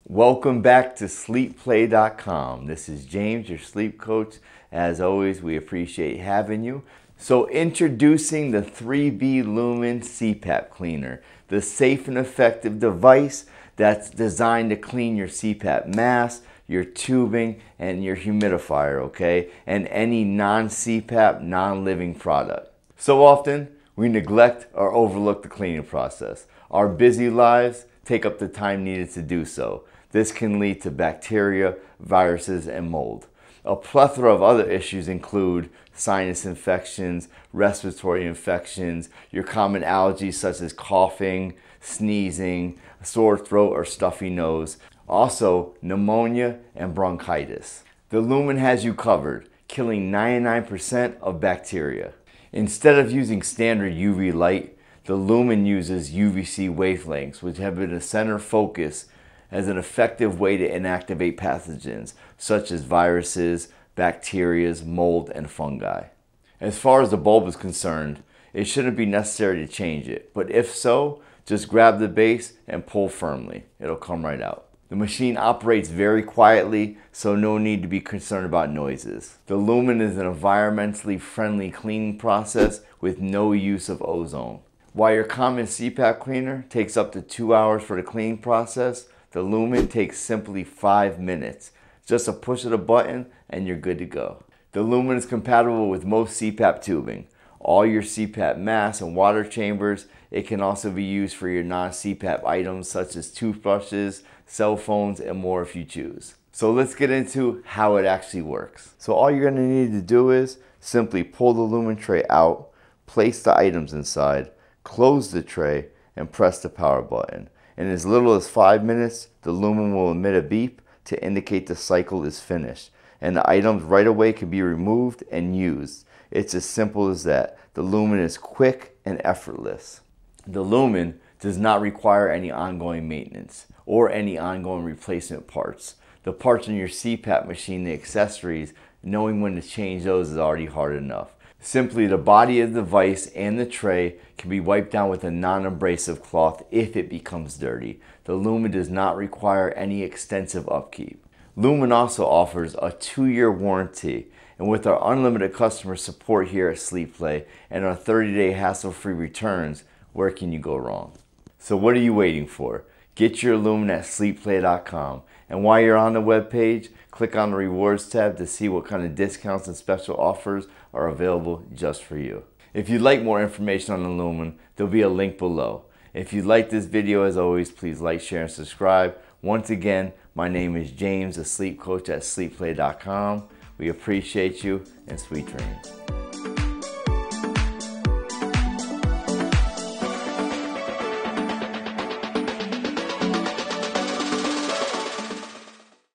Welcome back to sleepplay.com. This is James, your sleep coach. As always, we appreciate having you. So introducing the 3V Lumen CPAP Cleaner, the safe and effective device that's designed to clean your CPAP mask, your tubing, and your humidifier, okay? And any non-CPAP, non-living product. So often, we neglect or overlook the cleaning process. Our busy lives take up the time needed to do so. This can lead to bacteria, viruses, and mold. A plethora of other issues include sinus infections, respiratory infections, your common allergies such as coughing, sneezing, sore throat or stuffy nose, also pneumonia and bronchitis. The Lumen has you covered, killing 99% of bacteria. Instead of using standard UV light, the Lumen uses UVC wavelengths, which have been a center focus as an effective way to inactivate pathogens such as viruses, bacteria, mold, and fungi. As far as the bulb is concerned, it shouldn't be necessary to change it, but if so, just grab the base and pull firmly. It'll come right out. The machine operates very quietly, so no need to be concerned about noises. The Lumen is an environmentally friendly cleaning process with no use of ozone. While your common CPAP cleaner takes up to 2 hours for the cleaning process, the Lumen takes simply 5 minutes. Just a push of the button and you're good to go. The Lumen is compatible with most CPAP tubing, all your CPAP masks and water chambers. It can also be used for your non-CPAP items such as toothbrushes, cell phones, and more if you choose. So let's get into how it actually works. So all you're going to need to do is simply pull the Lumen tray out, place the items inside, close the tray, and press the power button. In as little as 5 minutes, the Lumen will emit a beep to indicate the cycle is finished, and the items right away can be removed and used. It's as simple as that. The Lumen is quick and effortless. The Lumen does not require any ongoing maintenance or any ongoing replacement parts. The parts in your CPAP machine, the accessories, knowing when to change those is already hard enough. Simply the body of the device and the tray can be wiped down with a non-abrasive cloth if it becomes dirty. The Lumen does not require any extensive upkeep. Lumen also offers a 2-year warranty, and with our unlimited customer support here at SleepPlay and our 30-day hassle-free returns, where can you go wrong? So what are you waiting for? Get your Lumen at sleepplay.com, and while you're on the webpage, click on the rewards tab to see what kind of discounts and special offers are available just for you. If you'd like more information on the Lumen, there'll be a link below. If you like this video, as always, please like, share, and subscribe. Once again, my name is James, a sleep coach at sleepplay.com. We appreciate you, and sweet dreams.